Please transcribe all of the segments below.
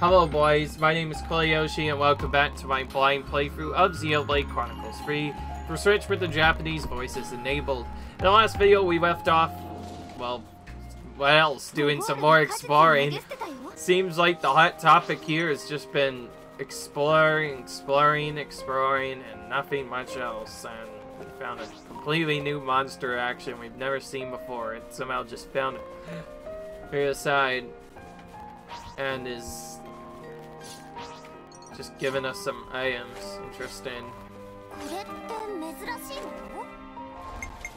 Hello boys, my name is Koyoshi and welcome back to my blind playthrough of Xenoblade Chronicles 3 for Switch with the Japanese voices enabled. In the last video we left off, well, what else? Doing some more exploring. Seems like the hot topic here has just been exploring, and nothing much else. And we found a completely new monster action we've never seen before. It somehow just found it here aside and is just giving us some items. Interesting.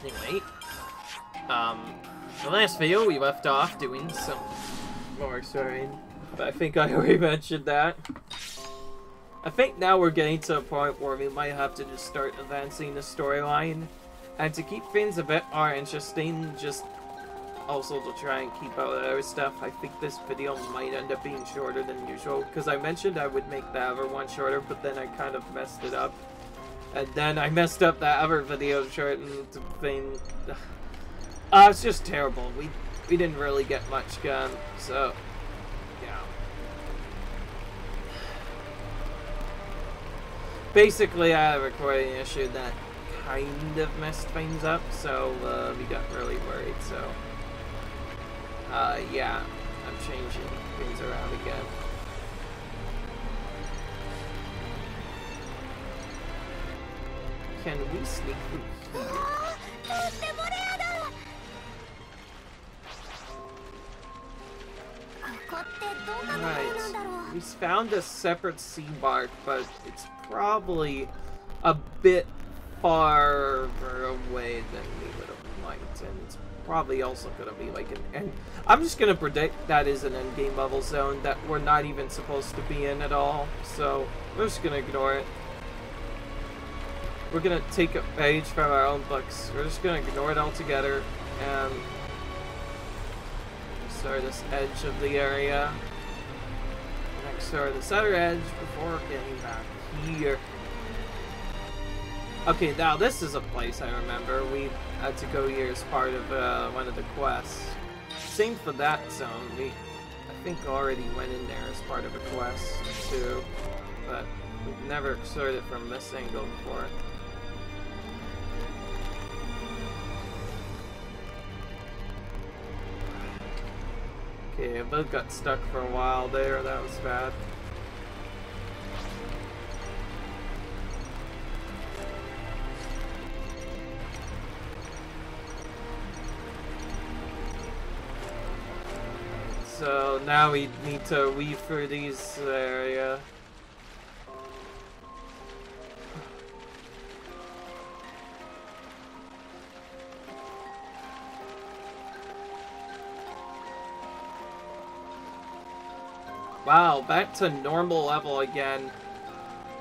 Anyway, the last video we left off doing some more exploring, but I think I already mentioned that. I think now we're getting to a point where we might have to just start advancing the storyline, and to keep things a bit more interesting, just also to try and keep out other stuff. I think this video might end up being shorter than usual, because I mentioned I would make the other one shorter, but then I kind of messed it up. And then I messed up that other video short, and the thing... it's just terrible. We didn't really get much done, so... yeah. Basically, I had a recording issue that kind of messed things up, so we got really worried, so... yeah, I'm changing things around again. Can we sneak through here? Right, we found a separate sea bark, but it's probably a bit farther away than we would have liked, and it's probably also going to be like an end. I'm just going to predict that is an endgame level zone that we're not even supposed to be in at all, so we're just going to ignore it. We're going to take a page from our own books. We're just going to ignore it altogether and start this edge of the area. Next, start this other edge before getting back here. Okay, now this is a place I remember. We had to go here as part of one of the quests. Same for that zone. I think already went in there as part of a quest too, but we've never explored it from this angle before. Okay, I both got stuck for a while there. That was bad. So now we need to weave through these area. Wow, back to normal level again.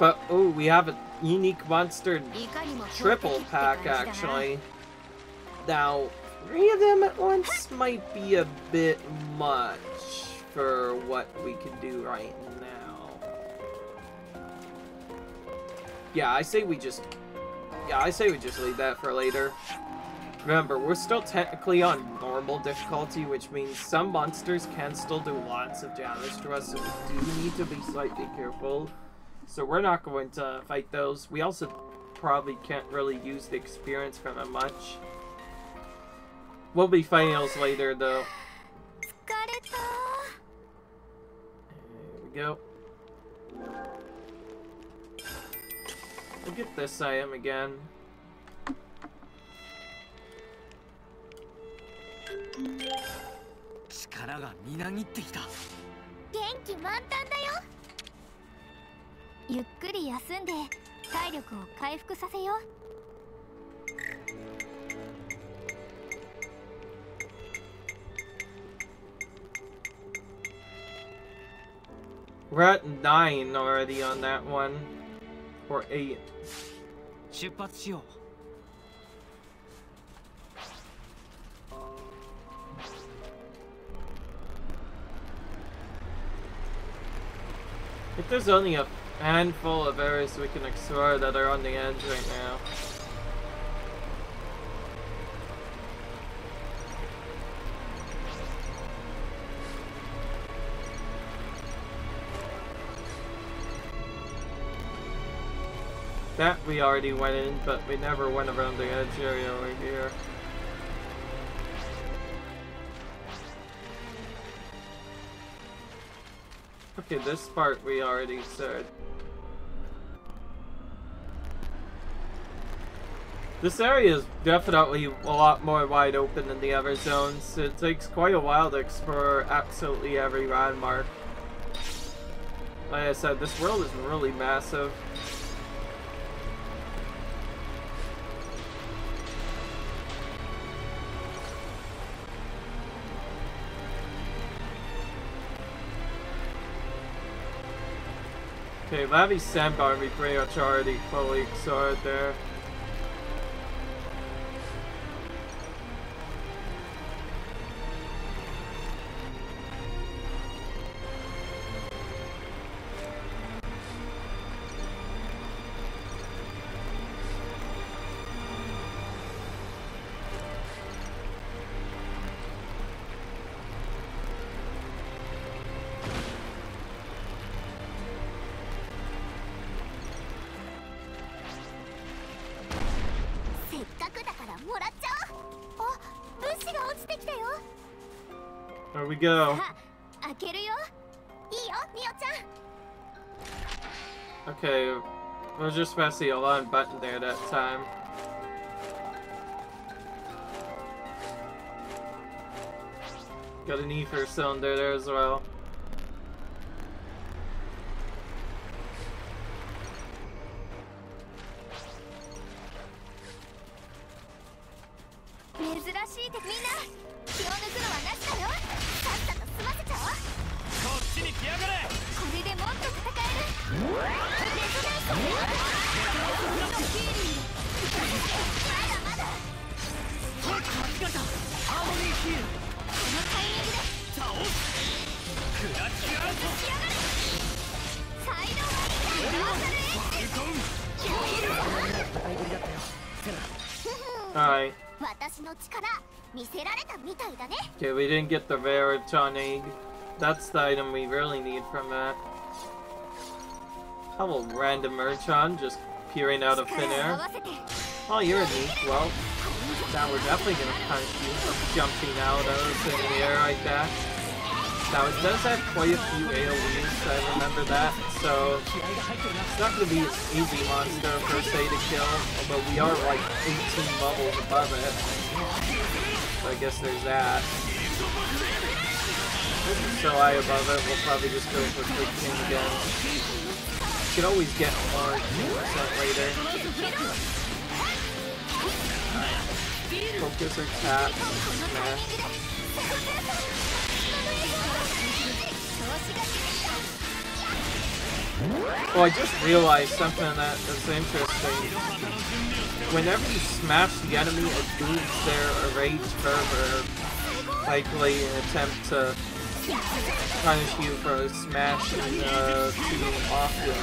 But oh, we have a unique monster triple pack actually. Now, 3 of them at once might be a bit much for what we can do right now. Yeah, I say we just leave that for later. Remember, we're still technically on normal difficulty, which means some monsters can still do lots of damage to us, so we do need to be slightly careful. So we're not going to fight those. We also probably can't really use the experience from them much. We'll be fighting those later, though. There we go. Look at this item again. We're at 9 already on that one. Or 8. If there's only a handful of areas we can explore that are on the edge right now. That we already went in, but we never went around the edge area over here. Okay, this part we already said. This area is definitely a lot more wide open than the other zones. It takes quite a while to explore absolutely every landmark. Like I said, this world is really massive. Okay, Lavi's sandbar we pretty much already fully explored there. There we go. Okay, we'll just press the alarm button there that time. Got an ether cylinder there as well. Alright. Okay, we didn't get the Veriton egg. That's the item we really need from that. Hello, random Merchon, just peering out of thin air. Oh, you're unique. Well, now we're definitely gonna punish you for jumping out of thin air like that. Now, it does have quite a few AoEs, I remember that, so it's not going to be an easy monster per se to kill, although we are like 18 levels above it. So I guess there's that. If we're so high above it, we'll probably just go for Quick King again. You can always get more 2% later. Focus or tap, smash. Oh, I just realized something that's interesting. Whenever you smash the enemy, it boosts their rage fervor, likely in an attempt to punish you for smashing too often.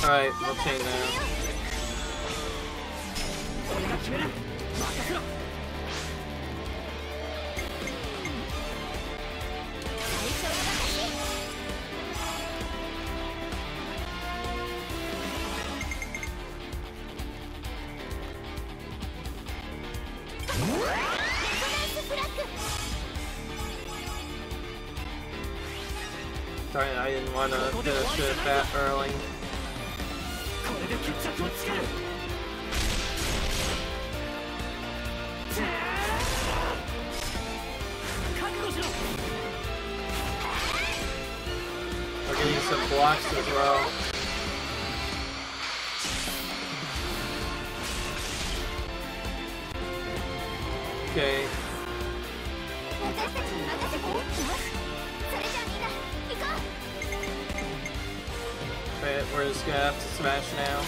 Alright, we'll chain now. Sorry, I didn't want to finish it that early. I'll give you some blocks as well. Okay. Right, we're just gonna have to smash now.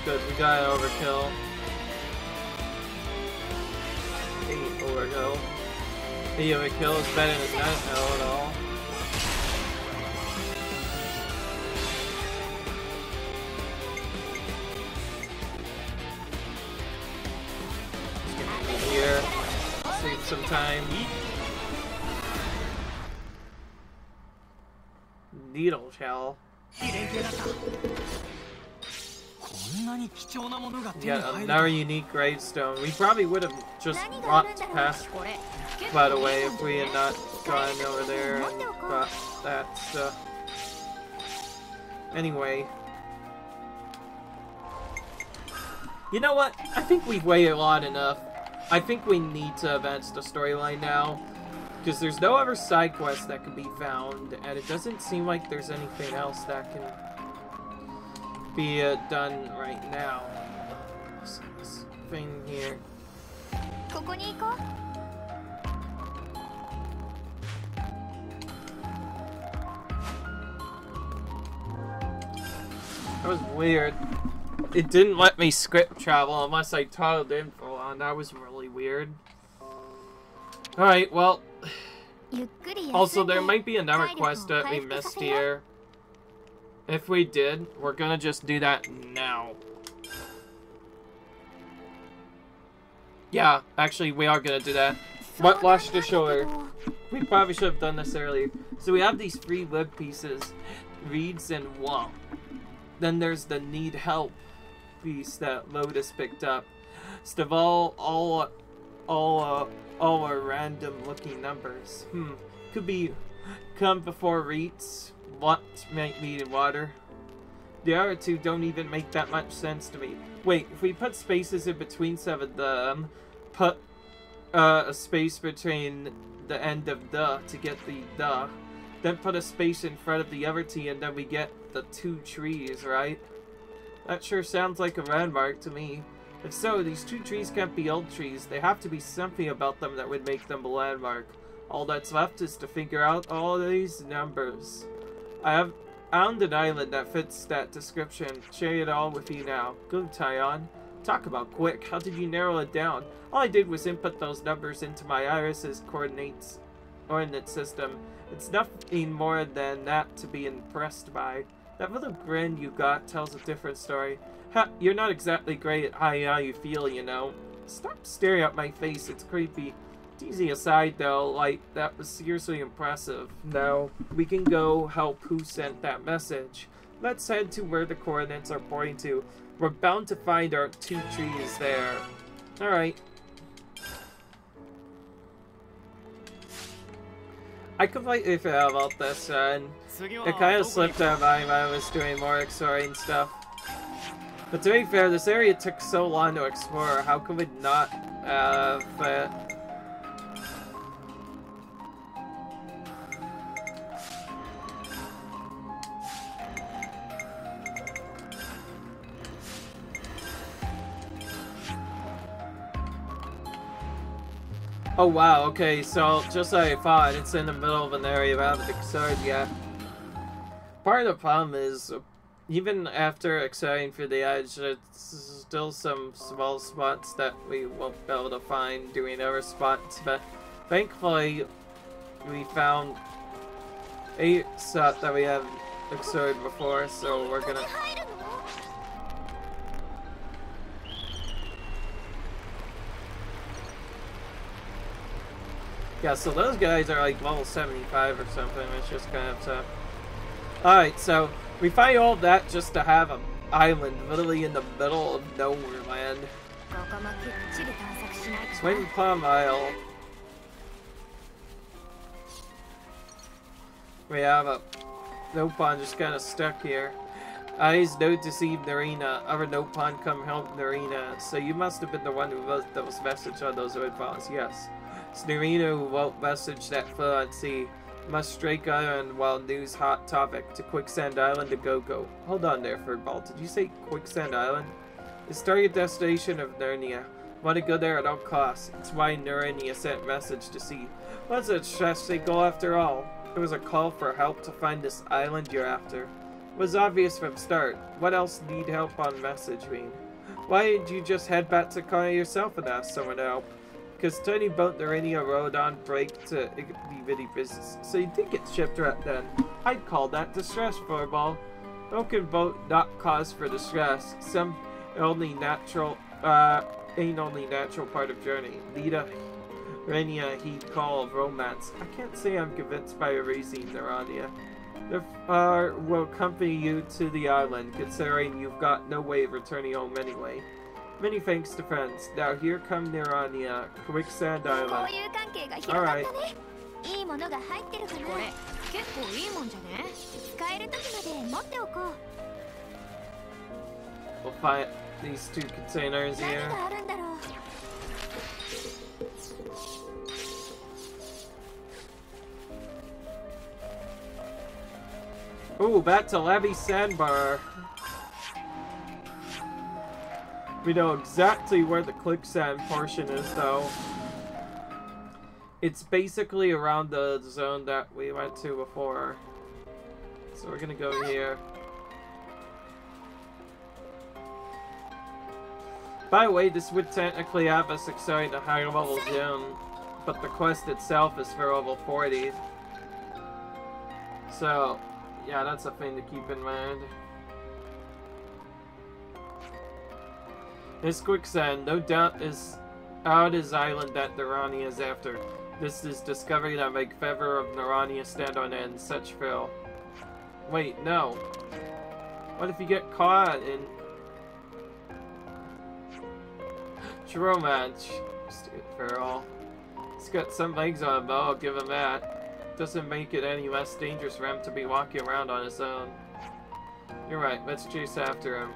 Good, we got an overkill. 8 overkill. 8 overkill is better than that hell at all. Here, save some time. Needle shell. Yeah, another unique gravestone. We probably would have just walked past, by the way, if we had not gone over there and got that stuff. Anyway. You know what? I think we've waited long enough. I think we need to advance the storyline now. Because there's no other side quest that can be found, and it doesn't seem like there's anything else that can be done right now. What's this thing here? That was weird. It didn't let me script travel unless I toggled info on. That was really weird. Alright, well... Also, there might be another quest that we missed here. If we did, we're gonna just do that now. Yeah, actually, we are gonna do that. What lost the shoulder? We probably should have done this earlier. So we have these 3 web pieces. Reeds and Womp. Then there's the need help piece that Lotus picked up. Staval, all are random looking numbers. Could be come before Reeds. What might be water? The other 2 don't even make that much sense to me. Wait, if we put spaces in between some of them, put a space between the end of the to get the, then put a space in front of the other T and then we get the 2 trees, right? That sure sounds like a landmark to me. If so, these 2 trees can't be old trees. They have to be something about them that would make them a landmark. All that's left is to figure out all these numbers. I have found an island that fits that description. Share it all with you now. Good, Tyon. Talk about quick. How did you narrow it down? All I did was input those numbers into my iris's coordinate system. It's nothing more than that to be impressed by. That little grin you got tells a different story. Ha, you're not exactly great at hiding how you feel, you know. Stop staring at my face, it's creepy. Teasing aside though, like, that was seriously impressive. Now, we can go help who sent that message. Let's head to where the coordinates are pointing to. We're bound to find our 2 trees there. Alright. I completely forgot about this, and it kind of slipped out of my mind when I was doing more exploring stuff. But to be fair, this area took so long to explore, how could we not have it? Oh wow, okay, so just like I thought, it's in the middle of an area we haven't explored yet. Part of the problem is, even after exploring for the edge, it's still some small spots that we won't be able to find doing other spots, but thankfully we found a spot that we haven't explored before, so we're gonna... Yeah, so those guys are like level 75 or something, it's just kind of tough. Alright, so we find all that just to have an island literally in the middle of nowhere land. Swing Palm Isle. We have a Nopon just kind of stuck here. Eyes don't deceive Narina. Our Nopon come help Narina. So you must have been the one who wrote those messages on those wood balls. Yes. It's Narina who wrote message that flew on sea. Must strike island while news hot topic to Quicksand Island to go. Hold on there, Furball. Did you say Quicksand Island? It's target destination of Narnia. Want to go there at all costs. It's why Narnia sent message to sea. What's it stress they go after all? It was a call for help to find this island you're after. It was obvious from start. What else need help on message mean? Why didn't you just head back to Kaya yourself and ask someone to help? Because tiny boat Narnia rode on break to itty-bitty business. So you did get shipwrecked then. I'd call that distress, Furball. Broken boat, not cause for distress. Some only natural, ain't only natural part of journey. Lita Renia he'd call romance. I can't say I'm convinced by a reason, Narania. Will accompany you to the island, considering you've got no way of returning home anyway. Many thanks to friends. Now here come Narania, Quicksand Island. Alright. We'll find these two containers here. Ooh, back to Levy Sandbar. We know exactly where the quicksand portion is, though. It's basically around the zone that we went to before. So we're gonna go here. By the way, this would technically have us accelerate a higher level zone, but the quest itself is for level 40. So, yeah, that's a thing to keep in mind. This quicksand, no doubt, is out his island that Narania is after. This is discovery that make favor of Narania stand on end, such fill. Wait, no. What if you get caught in... Romance. Stupid Feral. He's got some legs on him, though, I'll give him that. Doesn't make it any less dangerous for him to be walking around on his own. You're right, let's chase after him.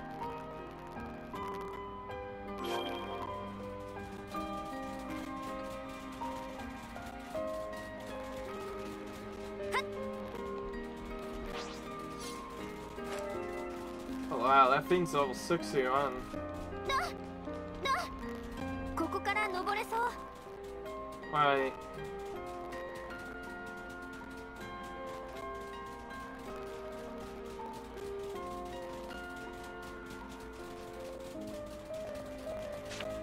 Oh wow, that thing's level 61. Right.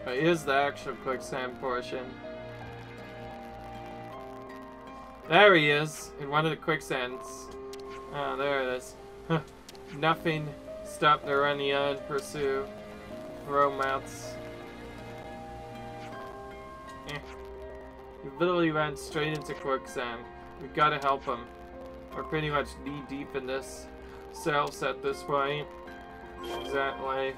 Here's the actual quicksand portion. There he is, in one of the quicksands. Oh, there it is. Nothing stopped Narania and pursue romance. He literally ran straight into quicksand. We gotta help him. We're pretty much knee deep in this selves at this point. Exactly.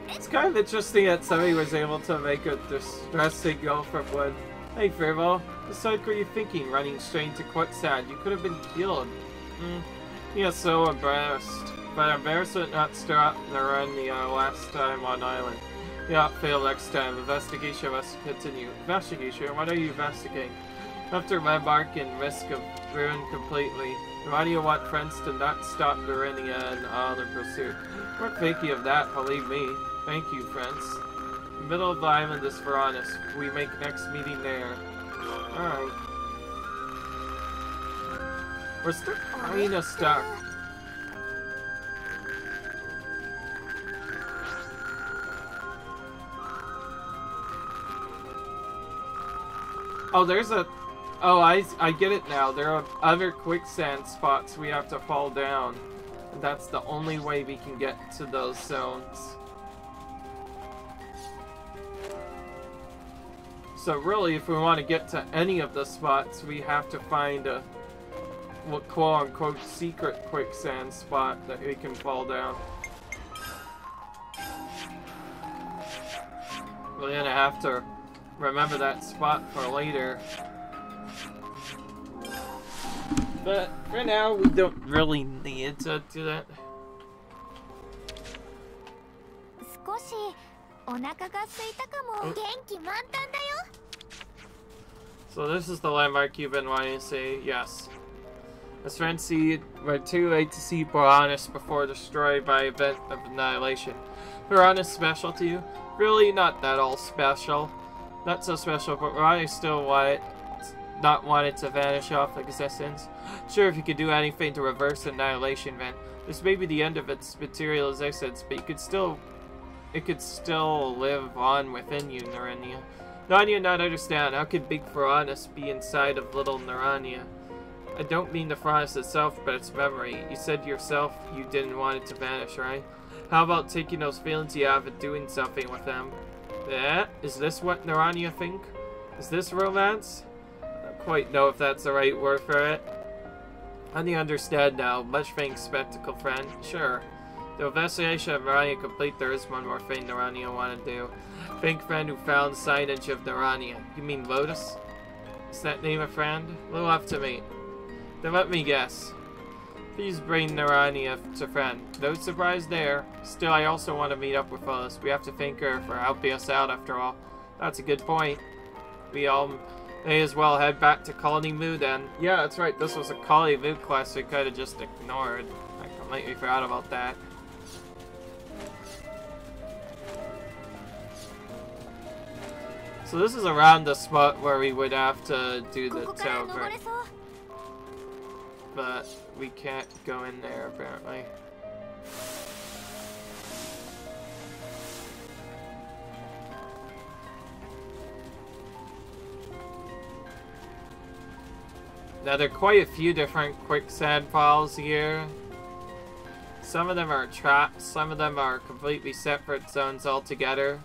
It's kind of interesting that somebody was able to make a distress signal from wood. Hey, Firbo, what were you thinking, running straight into quicksand? You could have been killed. Yeah, so embarrassed. But embarrassment not stop the run the last time on island. Yeah, fail next time. Investigation must continue. Investigation? What are you investigating? After landmark and risk of ruin completely. Why do you want friends to not stop Narania and on the pursuit? We're thinking of that, believe me. Thank you, friends. The middle of the island is Varanus. We make next meeting there. Alright. We're still kind of stuck. Oh, there's a... Oh, I get it now. There are other quicksand spots we have to fall down. And that's the only way we can get to those zones. So really, if we want to get to any of the spots, we have to find a quote-unquote secret quicksand spot that we can fall down. We're gonna have to remember that spot for later. But for now, we don't really need to do that. So this is the landmark you've been wanting to see, yes. As friends see, we're too late to see Piranhas before destroyed by an event of annihilation. Piranhas special to you? Really, not that all special. Not so special, but I still not want it to vanish off existence. Sure, if you could do anything to reverse the annihilation event, this may be the end of its material existence, but it could still live on within you, Narania. Narania not understand, how could big Piranhas be inside of little Narania? I don't mean the Piranhas itself, but its memory. You said yourself you didn't want it to vanish, right? How about taking those feelings you have and doing something with them? Is this what Narania think? Is this romance? I don't quite know if that's the right word for it. I understand now. Much thanks, spectacle friend. Sure. The investigation of Narania complete, there is one more thing Narania want to do. Think friend who found signage of Narania. You mean Lotus? Is that name a friend? We'll have to meet. Then let me guess. Please bring Narania to friend. No surprise there. Still, I also want to meet up with Lotus. We have to thank her for helping us out after all. That's a good point. We all may as well head back to Colony Moo then. Yeah, that's right. This was a Colony Moo quest we could have just ignored. I completely forgot about that. So this is around the spot where we would have to do the teleport. But we can't go in there apparently. Now there are quite a few different quicksand files here. Some of them are traps, some of them are completely separate zones altogether.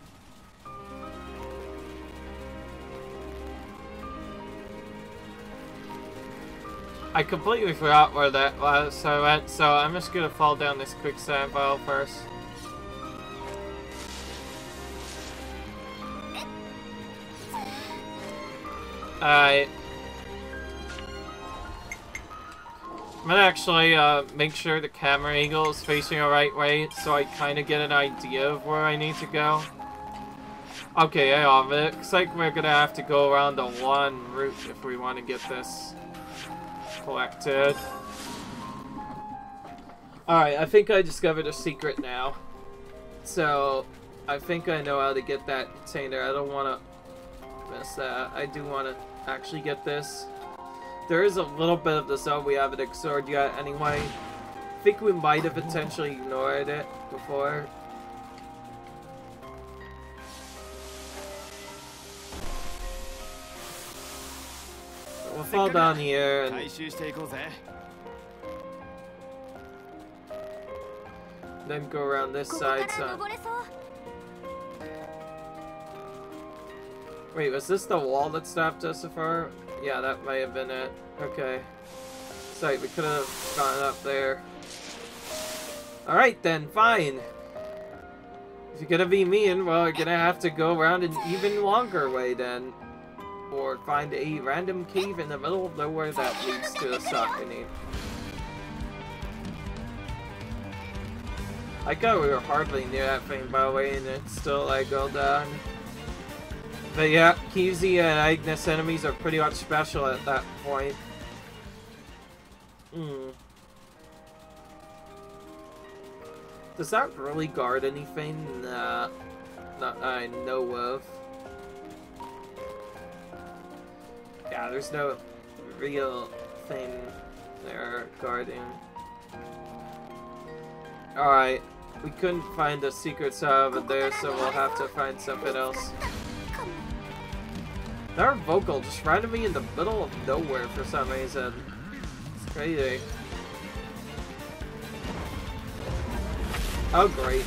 I completely forgot where that was, so I'm just gonna fall down this quicksand file first. Alright. I'm gonna actually make sure the camera angle is facing the right way so I kind of get an idea of where I need to go. Okay, yeah, it looks like we're gonna have to go around the one route if we want to get this collected. Alright, I think I discovered a secret now. So, I think I know how to get that container. I don't want to miss that. I do want to actually get this. There is a little bit of the zone we haven't explored yet anyway. I think we might have potentially ignored it before. We'll fall down here and then go around this side. So. Wait, was this the wall that stopped us so far? Yeah, that might have been it. Okay. Sorry, we could have gone up there. Alright then, fine. If you're gonna be mean, well, you're gonna have to go around an even longer way then. Or find a random cave in the middle of nowhere that leads to the stuff we need. I thought we were hardly near that thing by the way, and it's still like go down. But yeah, Kizzy and Agnes enemies are pretty much special at that point. Does that really guard anything? Nah, not I know of. Yeah, there's no real thing there guarding. Alright, we couldn't find the secrets over there, so we'll have to find something else. Their vocal just randomly in the middle of nowhere for some reason. It's crazy. Oh, great.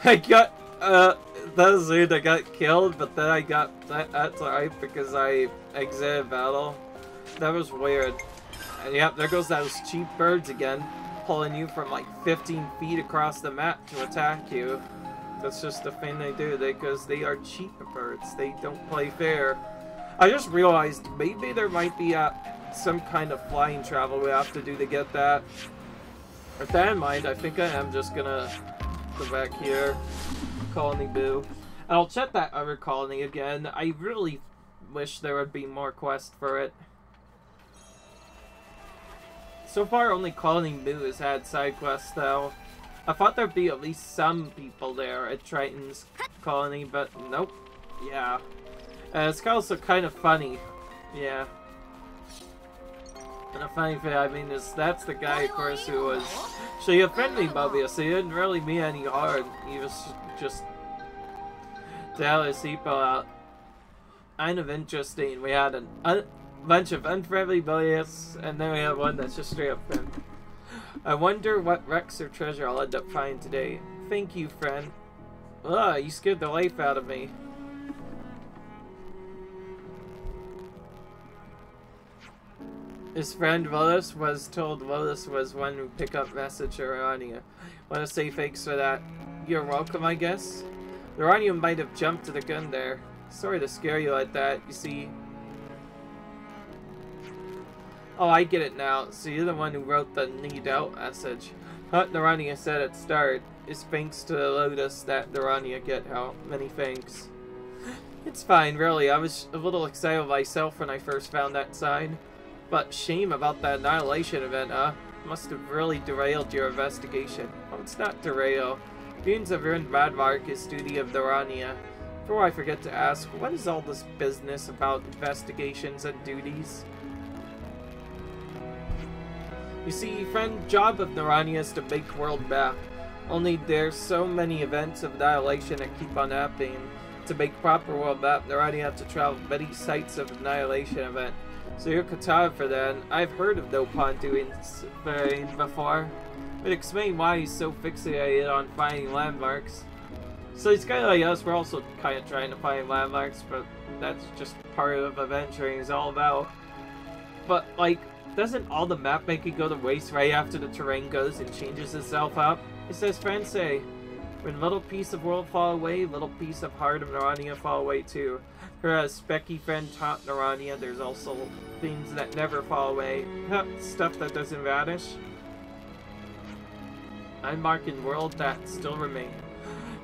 I got, that dude, I got killed, but then I got, that's alright because I exited battle. That was weird. And yep, there goes those cheap birds again, pulling you from like 15 feet across the map to attack you. That's just the thing they do, because they are cheap birds. They don't play fair. I just realized maybe there might be some kind of flying travel we have to do to get that. With that in mind, I think I am just gonna go back here, Colony Boo. And I'll check that other colony again. I really wish there would be more quests for it. So far, only Colony Boo has had side quests, though. I thought there'd be at least some people there at Triton's colony, but nope. Yeah. It's also kind of funny. Yeah. And a funny thing, I mean, is that's the guy, of course, who was... So he offended me, Mobius. He didn't really mean any harm. He was just... to help his people out. Kind of interesting. We had a bunch of unfriendly bullies, and then we have one that's just straight up friend. I wonder what wrecks or treasure I'll end up finding today. Thank you, friend. Ugh, you scared the life out of me. His friend Willis was told Willis was one who picked up message Urania. Want to say thanks for that. You're welcome, I guess. Urania might have jumped to the gun there. Sorry to scare you like that, you see. Oh, I get it now. So you're the one who wrote the need out message. What Urania said at start is thanks to the Lotus that Urania get out. Many thanks. It's fine, really. I was a little excited myself when I first found that sign. But shame about that annihilation event, huh? Must have really derailed your investigation. Oh, it's not derail. Dunes of ruined Radmark is duty of Urania. Before I forget to ask, what is all this business about investigations and duties? You see, friend, job of Urania is to make world map. Only there's so many events of annihilation that keep on happening. To make proper world map, Urania have to travel many sites of annihilation event. So you're Katana for that. I've heard of Nopon doing before. But explain why he's so fixated on finding landmarks. So he's kind of like us, we're also kind of trying to find landmarks, but that's just part of adventuring is all about. But, like, doesn't all the map making go to waste right after the terrain goes and changes itself up? It says Francais. When little piece of world fall away, little piece of heart of Urania fall away too. Whereas Specky friend taught Urania, there's also things that never fall away. Stuff that doesn't vanish. I'm marking world that still remain.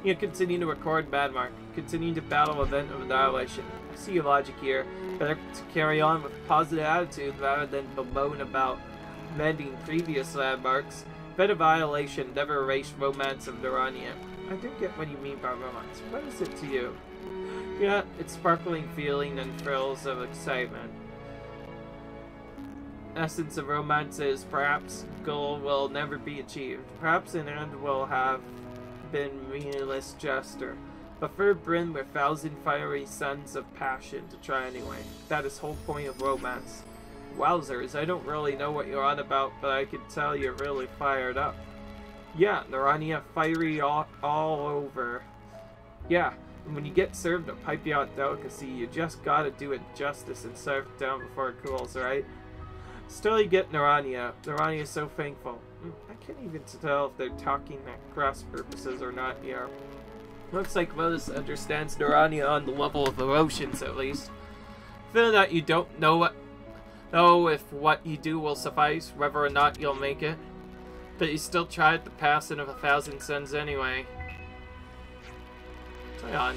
You continue to record Badmark. Continue to battle event of annihilation. I see your logic here. Better to carry on with a positive attitude rather than bemoan about mending previous landmarks. Bed of violation never erase romance of Urania. I do get what you mean by romance. What is it to you? Yeah, it's sparkling feeling and thrills of excitement. Essence of romance is perhaps goal will never be achieved. Perhaps an end will have been meaningless gesture. But for brim with thousand fiery suns of passion to try anyway. That is whole point of romance. Wowzers, I don't really know what you're on about, but I can tell you're really fired up. Yeah, Urania fiery all over. Yeah, and when you get served a pipey hot delicacy, you just gotta do it justice and serve it down before it cools, right? Still you get Urania. Urania is so thankful. I can't even tell if they're talking at cross purposes or not here. Looks like Lotus understands Urania on the level of emotions, at least. Feeling that you don't know if what you do will suffice, whether or not you'll make it. But you still tried the passing of 1,000 suns anyway. Hang on.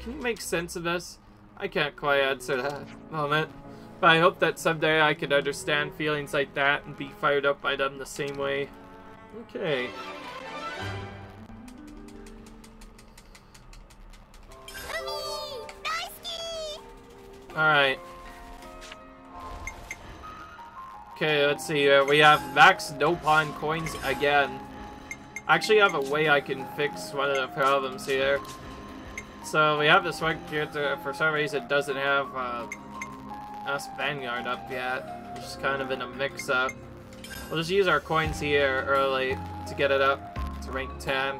Can you make sense of this? I can't quite answer that moment. But I hope that someday I can understand feelings like that and be fired up by them the same way. Okay. Alright. Okay, let's see. We have max Nopon coins again. I actually have a way I can fix one of the problems here. So we have this one character, for some reason, doesn't have us Vanguard up yet. It's just kind of in a mix-up. We'll just use our coins here early to get it up to rank 10.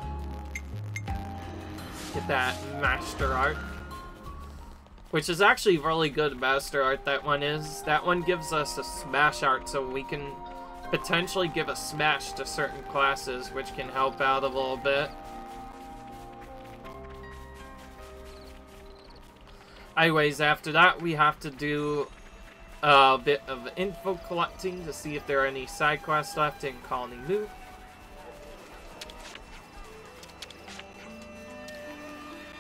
Get that Master Art. Which is actually really good Master Art, that one is. That one gives us a Smash Art, so we can potentially give a Smash to certain classes, which can help out a little bit. Anyways, after that, we have to do a bit of info collecting to see if there are any side quests left in Colony New.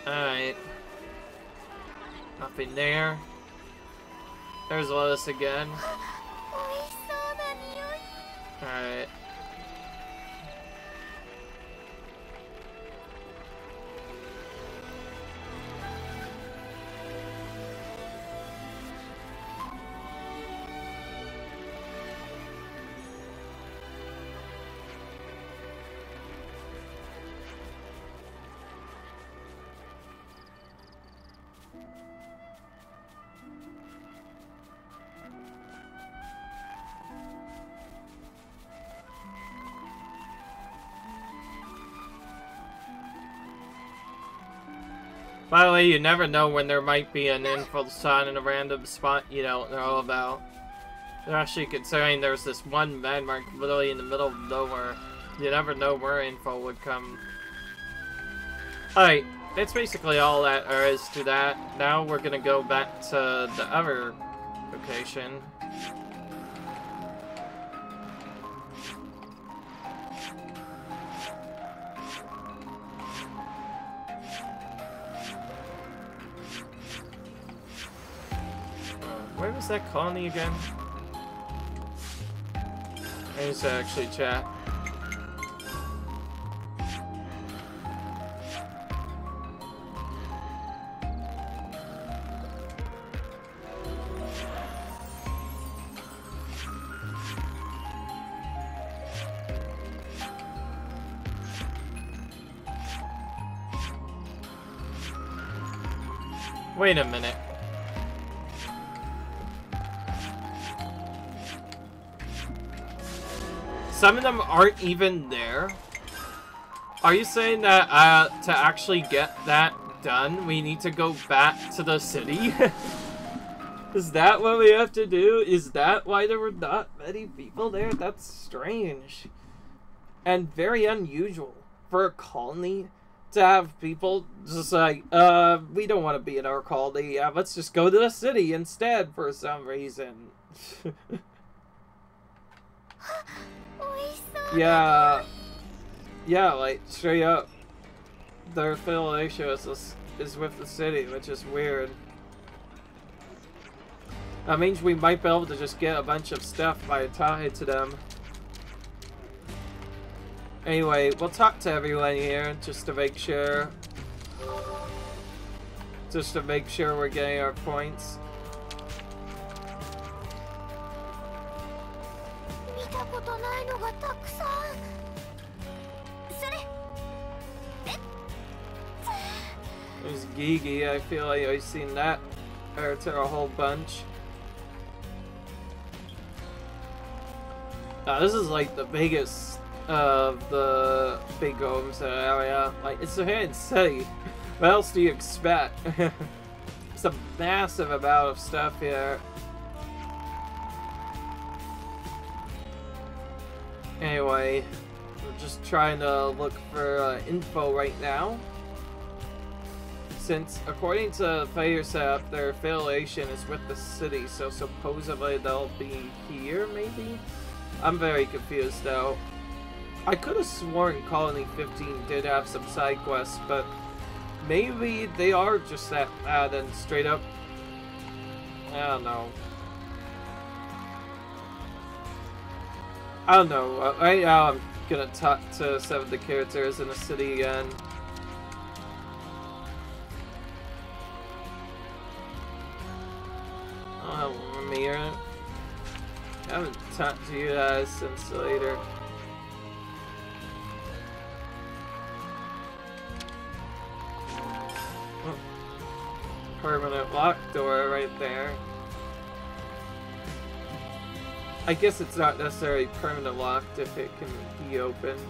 Alright. Nothing there. There's Lotus again. Alright. By the way, you never know when there might be an info sign in a random spot you don't know about. Especially considering there's this one landmark literally in the middle of nowhere. You never know where info would come. Alright, that's basically all that there is to that. Now we're gonna go back to the other location. Where was that colony again? I need to actually chat. Wait a minute. Some of them aren't even there? Are you saying that to actually get that done, we need to go back to the city? Is that what we have to do? Is that why there were not many people there? That's strange. And very unusual for a colony to have people just like, we don't want to be in our colony. Yeah, let's just go to the city instead for some reason. Yeah, like, straight up, their affiliation is with the city, which is weird. That means we might be able to just get a bunch of stuff by tied to them. Anyway, we'll talk to everyone here, just to make sure. Just to make sure we're getting our points. There's Gigi, I feel like I've seen that character a whole bunch. This is like the biggest of the big homes area. Like, it's a hidden city. What else do you expect? It's a massive amount of stuff here. Anyway, we're just trying to look for info right now. Since, according to Failure Setup, their affiliation is with the city, so supposedly they'll be here, maybe? I'm very confused, though. I could have sworn Colony 15 did have some side quests, but maybe they are just that bad and straight up. I don't know. I don't know. Right now I'm gonna talk to some of the characters in the city again. Oh, Amir. I haven't talked to you guys since later. Oh. Permanent lock door right there. I guess it's not necessarily permanent locked if it can be opened.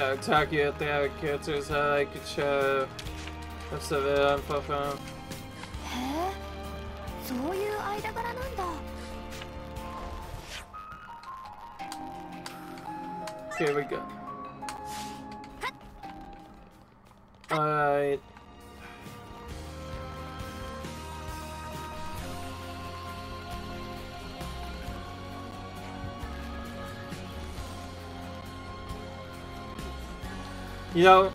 attack you at the other characters, I could show most of it on Papa. Here we go. Alright. You know,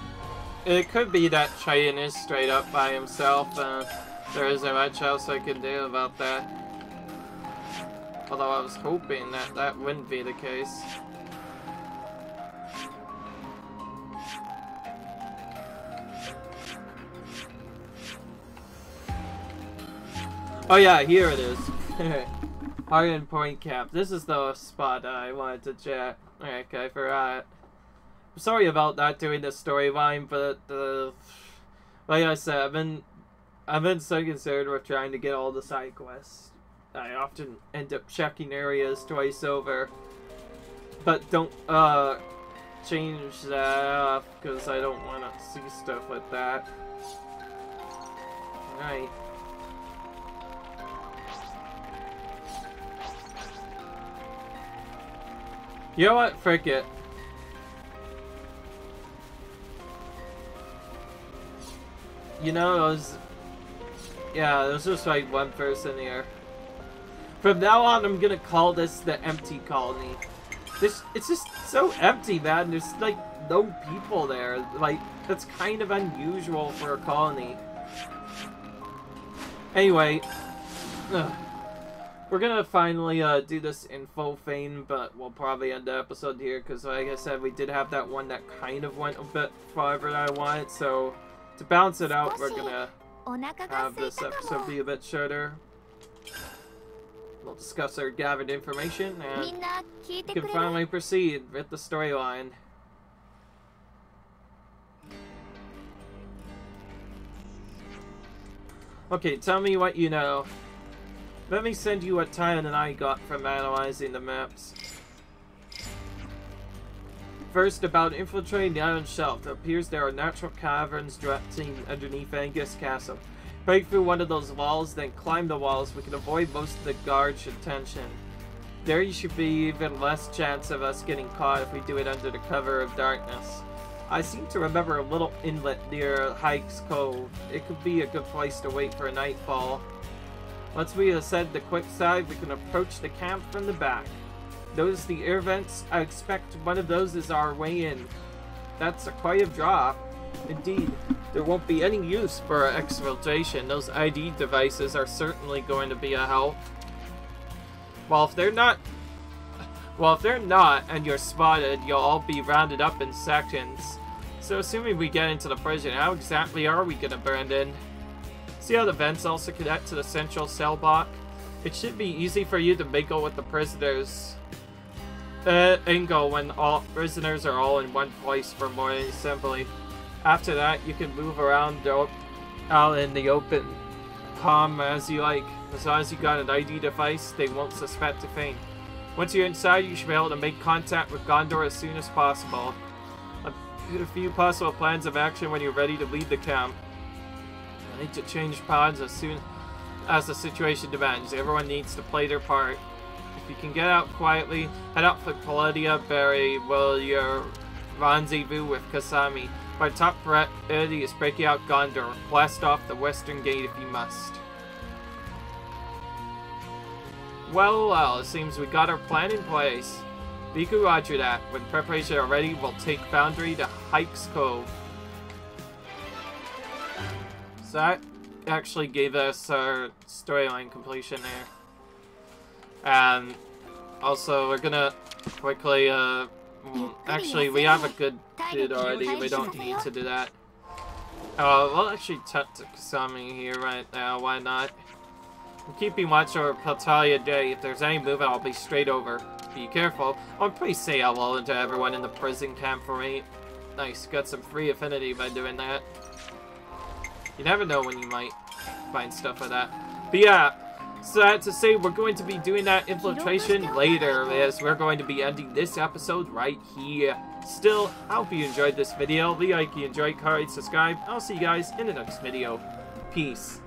it could be that Cheyenne is straight up by himself. There isn't much else I can do about that. Although I was hoping that that wouldn't be the case. Oh yeah, here it is. Iron Point Cap. This is the spot I wanted to chat. Okay, I forgot. Sorry about not doing the storyline, but like I said, I've been so concerned with trying to get all the side quests. I often end up checking areas twice over, but don't change that off because I don't want to see stuff like that. Right. You know what? Frick it. You know, there's just like one person here. From now on, I'm gonna call this the empty colony. It's just so empty, man. There's like no people there. Like, that's kind of unusual for a colony. Anyway, we're gonna finally do this in full fame, but we'll probably end the episode here because, like I said, we did have that one that kind of went a bit farther than I wanted, so to balance it out, we're gonna have this episode be a bit shorter. We'll discuss our gathered information, and we can finally proceed with the storyline. Okay, tell me what you know. Let me send you what Tyan and I got from analyzing the maps. First, about infiltrating the island shelf. It appears there are natural caverns drifting underneath Angus Castle. Break through one of those walls, then climb the walls. We can avoid most of the guards' attention. There you should be even less chance of us getting caught if we do it under the cover of darkness. I seem to remember a little inlet near Hike's Cove. It could be a good place to wait for nightfall. Once we ascend the quick side, we can approach the camp from the back. Notice the air vents? I expect one of those is our way in. That's quite a draw. Indeed, there won't be any use for exfiltration. Those ID devices are certainly going to be a help. Well, if they're not, and you're spotted, you'll all be rounded up in seconds. So assuming we get into the prison, how exactly are we gonna blend in? See how the vents also connect to the central cell block? It should be easy for you to mingle with the prisoners. When all prisoners are all in one place for morning assembly. After that, you can move around out in the open, calm as you like. As long as you got an ID device, they won't suspect a thing. Once you're inside, you should be able to make contact with Gondor as soon as possible. I've got a few possible plans of action when you're ready to leave the camp. I need to change plans as soon as the situation demands. Everyone needs to play their part. If you can get out quietly, head out for Palladium Berry while you're rendezvous with Kasami. My top priority is breaking out Gondor. Blast off the western gate if you must. Well, it seems we got our plan in place. We can roger that. When preparations are ready, we'll take Foundry to Hike's Cove. So that actually gave us our storyline completion there. And also, we're gonna quickly, actually, we have a good dude already. We don't need to do that. We'll actually talk to Kasami here right now. Why not? I'm keeping watch over Patalia Day. If there's any movement, I'll be straight over. Be careful. Oh, please say hello to everyone in the prison camp for me. Nice. Got some free affinity by doing that. You never know when you might find stuff like that. But yeah, so I have to say we're going to be doing that infiltration later, as we're going to be ending this episode right here. Still, I hope you enjoyed this video. Leave a like if you enjoyed, comment, subscribe. I'll see you guys in the next video. Peace.